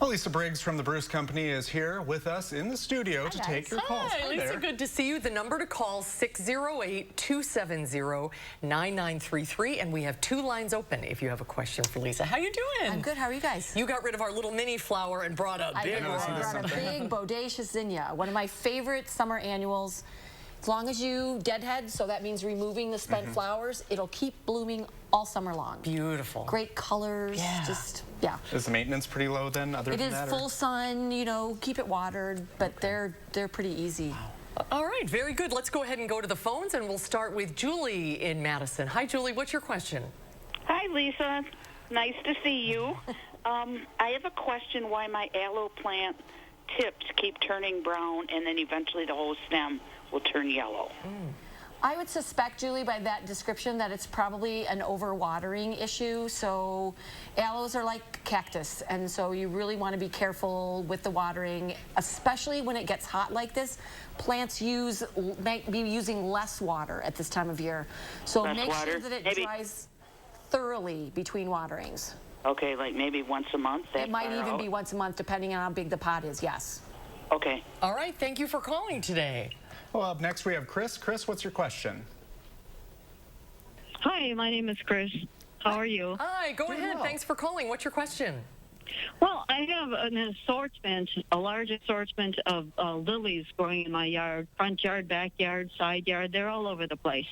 Well, Lisa Briggs from the Bruce Company is here with us in the studio to take your calls. Hi, Lisa, there. good to see you. The number to call, 608-270-9933, and we have 2 lines open if you have a question for Lisa. How you doing? I'm good. How are you guys? You got rid of our little mini flower and brought a big one. I brought a big bodacious zinnia, one of my favorite summer annuals. As long as you deadhead, so that means removing the spent flowers, it'll keep blooming all summer long. Beautiful. Great colors, just, yeah. Is the maintenance pretty low then, other than that? It is full sun, you know, keep it watered, but they're pretty easy. All right, very good. Let's go ahead and go to the phones, and we'll start with Julie in Madison. Hi, Julie. What's your question? Hi, Lisa. Nice to see you. I have a question why my aloe plant tips keep turning brown and then eventually the whole stem will turn yellow. I would suspect, Julie, by that description that it's probably an overwatering issue. So aloes are like cactus, and so you really want to be careful with the watering, especially when it gets hot like this. Plants might be using less water at this time of year. So Less make water? sure that it Maybe. dries thoroughly between waterings. Okay, like maybe once a month? It might even be once a month, depending on how big the pot is, yes. Okay. All right, thank you for calling today. Well, up next we have Chris. Chris, what's your question? Hi, my name is Chris. How are you? Hi, go ahead. well. Thanks for calling. What's your question? Well, I have an assortment, a large assortment of lilies growing in my yard, front yard, backyard, side yard. They're all over the place.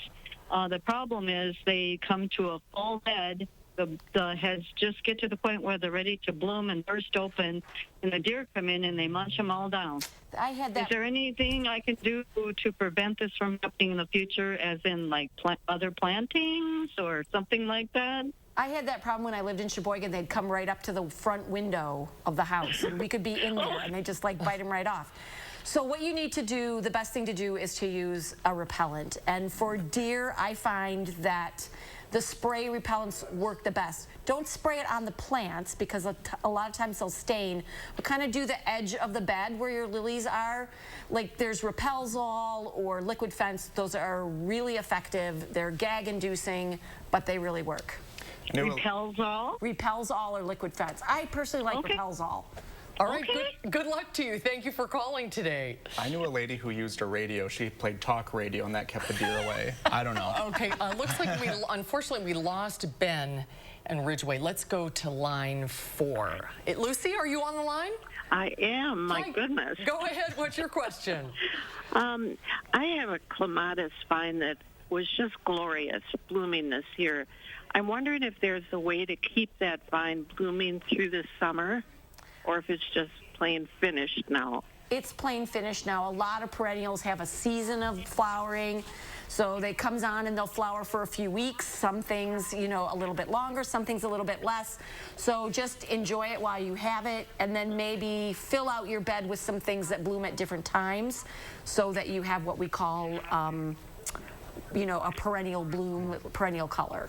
The problem is they come to a full head. The heads just get to the point where they're ready to bloom and burst open, and the deer come in and they munch them all down. I had that. Is there anything I can do to prevent this from happening in the future, as in like other plantings or something like that? I had that problem when I lived in Sheboygan. They'd come right up to the front window of the house, and we could be in there, and they just like bite them right off. So what you need to do, the best thing to do is to use a repellent. And for deer, I find that the spray repellents work the best. Don't spray it on the plants because a lot of times they'll stain, but kind of do the edge of the bed where your lilies are. Like there's Repelzol or Liquid Fence. Those are really effective. They're gag-inducing, but they really work. Repelzol? Repelzol or Liquid Fence. I personally like Okay. Repelzol. All right, good luck to you. Thank you for calling today. I knew a lady who used a radio. She played talk radio, and that kept the deer away. I don't know. Okay, looks like unfortunately we lost Ben and Ridgeway. Let's go to line 4. Lucy, are you on the line? I am, my Hi. goodness. Go ahead, what's your question? I have a clematis vine that was just glorious blooming this year. I'm wondering if there's a way to keep that vine blooming through the summer, or if it's just plain finished now. It's plain finished now. A lot of perennials have a season of flowering. So they comes on and they'll flower for a few weeks. Some things, you know, a little bit longer, some things a little bit less. So just enjoy it while you have it, and then maybe fill out your bed with some things that bloom at different times so that you have what we call, you know, a perennial bloom, perennial color.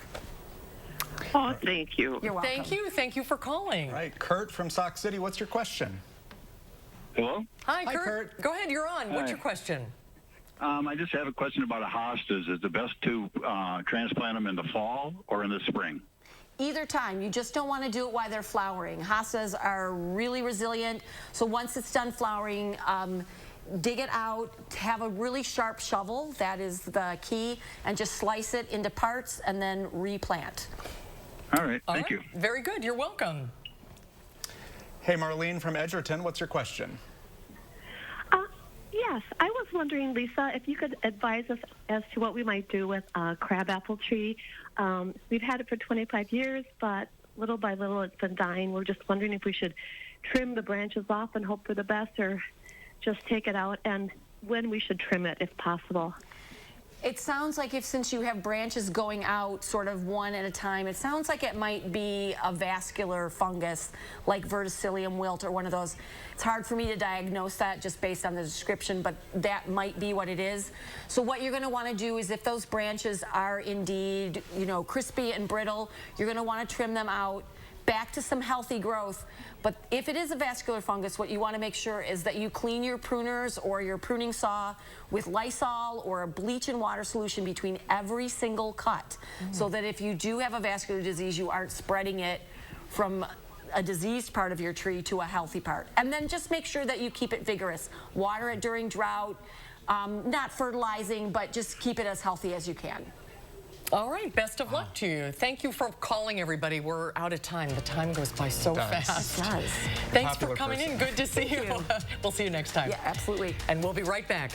Oh, thank you. You're welcome. Thank you. Thank you for calling. All right, Kurt from Sauk City, what's your question? Hello? Hi, Hi, Kurt. Kurt. Go ahead, you're on. What's Hi. your question? I just have a question about hostas. Is it best to transplant them in the fall or in the spring? Either time. You just don't want to do it while they're flowering. Hostas are really resilient. So once it's done flowering, dig it out, have a really sharp shovel, that is the key, and just slice it into parts and then replant. All right, thank you. Very good. You're welcome. Hey, Marlene from Edgerton, what's your question? Yes, I was wondering, Lisa, if you could advise us as to what we might do with a crabapple tree. We've had it for 25 years, but little by little it's been dying. We're just wondering if we should trim the branches off and hope for the best, or just take it out, and when we should trim it if possible. It sounds like since you have branches going out sort of one at a time, it sounds like it might be a vascular fungus like verticillium wilt or one of those. It's hard for me to diagnose that just based on the description, but that might be what it is. So what you're going to want to do is, if those branches are indeed, you know, crispy and brittle, you're going to want to trim them out back to some healthy growth. But if it is a vascular fungus, what you want to make sure is that you clean your pruners or your pruning saw with Lysol or a bleach and water solution between every single cut, so that if you do have a vascular disease, you aren't spreading it from a diseased part of your tree to a healthy part. And then just make sure that you keep it vigorous. Water it during drought, not fertilizing, but just keep it as healthy as you can. All right, best of luck to you. Thank you for calling, everybody. We're out of time. The time goes by so fast. It does. Thanks for coming in. Good to see you. We'll see you next time. Yeah, absolutely. And we'll be right back.